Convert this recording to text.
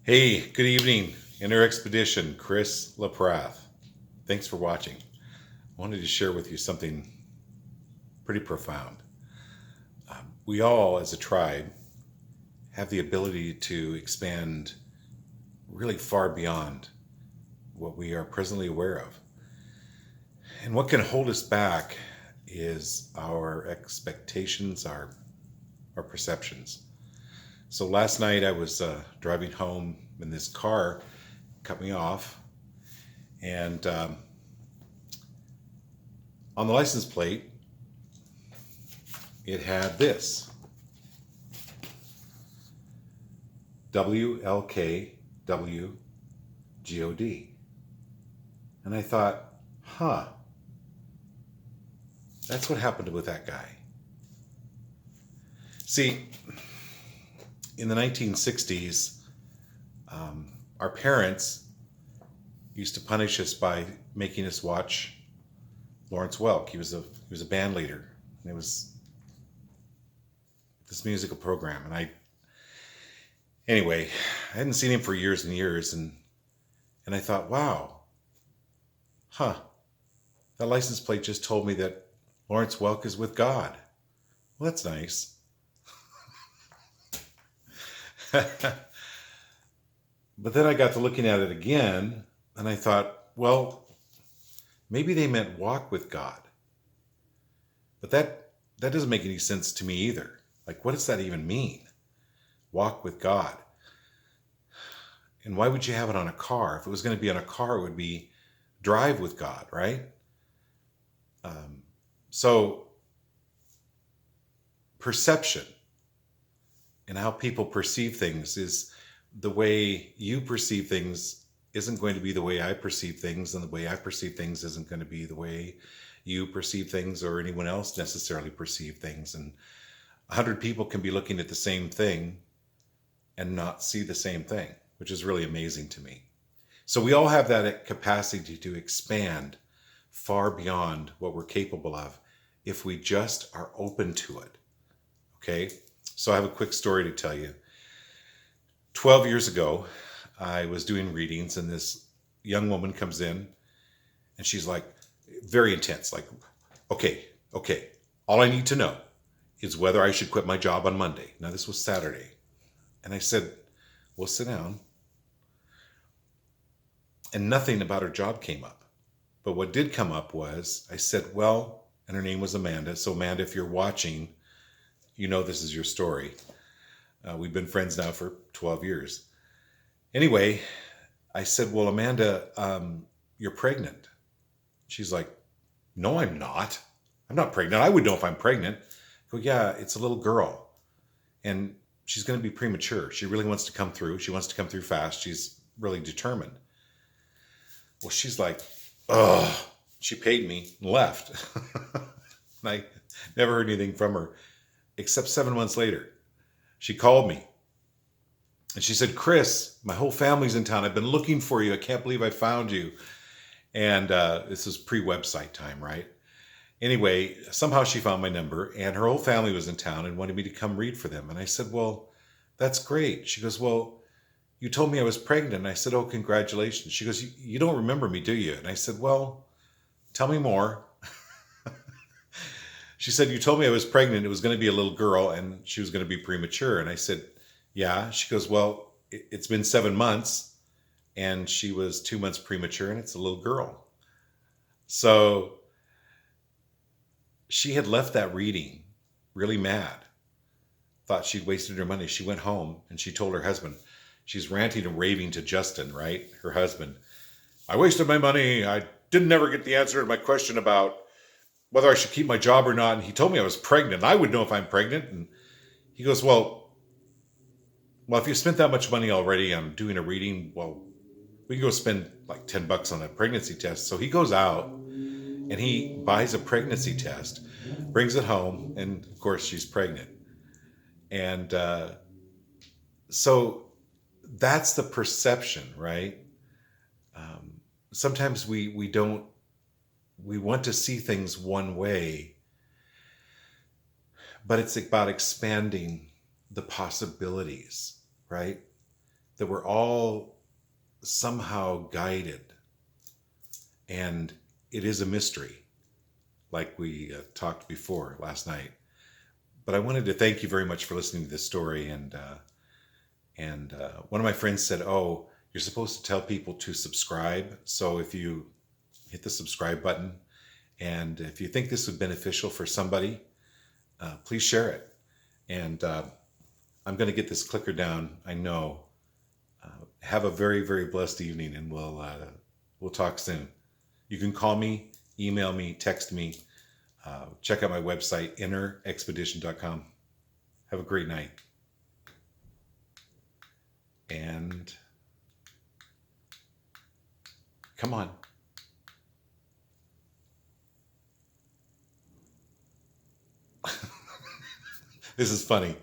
Hey, good evening, Inner Expedition, Chris Laprath. Thanks for watching. I wanted to share with you something pretty profound. We all, as a tribe, have the ability to expand really far beyond what we are presently aware of. And what can hold us back is our expectations, our perceptions. So last night I was driving home and this car cut me off, and on the license plate it had this WLKWGOD. And I thought, that's what happened with that guy. See, in the 1960s, our parents used to punish us by making us watch Lawrence Welk. He was a band leader, and it was this musical program. And I hadn't seen him for years and years, and I thought, wow, that license plate just told me that Lawrence Welk is with God. Well, that's nice. But then I got to looking at it again, and I thought, well, maybe they meant walk with God. But that doesn't make any sense to me either. Like, what does that even mean? Walk with God. And why would you have it on a car? If it was going to be on a car, it would be drive with God, right? So perception and how people perceive things is the way you perceive things isn't going to be the way I perceive things, and the way I perceive things isn't going to be the way you perceive things or anyone else necessarily perceive things. And 100 people can be looking at the same thing and not see the same thing, which is really amazing to me. So we all have that capacity to expand far beyond what we're capable of if we just are open to it. Okay? So I have a quick story to tell you. 12 years ago, I was doing readings, and this young woman comes in, and she's like, very intense, like, okay, all I need to know is whether I should quit my job on Monday. Now, this was Saturday. And I said, well, sit down. And nothing about her job came up. But what did come up was, I said, well, and her name was Amanda. So Amanda, if you're watching, you know this is your story. We've been friends now for 12 years. Anyway, I said, well, Amanda, you're pregnant. She's like, no, I'm not. I'm not pregnant. I would know if I'm pregnant. I go, yeah, it's a little girl. And she's going to be premature. She really wants to come through. She wants to come through fast. She's really determined. Well, she's like, ugh. She paid me and left. And I never heard anything from her, except 7 months later. She called me and she said, Chris, my whole family's in town. I've been looking for you. I can't believe I found you. And this is pre-website time, right? Anyway, somehow she found my number, and her whole family was in town and wanted me to come read for them. And I said, well, that's great. She goes, well, you told me I was pregnant. And I said, oh, congratulations. She goes, you don't remember me, do you? And I said, well, tell me more. She said, you told me I was pregnant. It was going to be a little girl, and she was going to be premature. And I said, yeah. She goes, well, it's been 7 months, and she was 2 months premature, and it's a little girl. So she had left that reading really mad, thought she'd wasted her money. She went home and she told her husband, she's ranting and raving to Justin, right? Her husband. I wasted my money. I didn't ever get the answer to my question about whether I should keep my job or not. And he told me I was pregnant. I would know if I'm pregnant. And he goes, well, if you spent that much money already on doing a reading, well, we can go spend like $10 on a pregnancy test. So he goes out and he buys a pregnancy test, brings it home, and of course she's pregnant. And so that's the perception, right? Sometimes we want to see things one way, but it's about expanding the possibilities, right? that we're all somehow guided, and it is a mystery, like we talked before last night. But I wanted to thank you very much for listening to this story. And one of my friends said, "Oh, you're supposed to tell people to subscribe. So if you hit the subscribe button, and if you think this would be beneficial for somebody, please share it." And I'm going to get this clicker down. I know. Have a very, very blessed evening, and we'll talk soon. You can call me, email me, text me. Check out my website, innerexpedition.com. Have a great night. And come on. This is funny.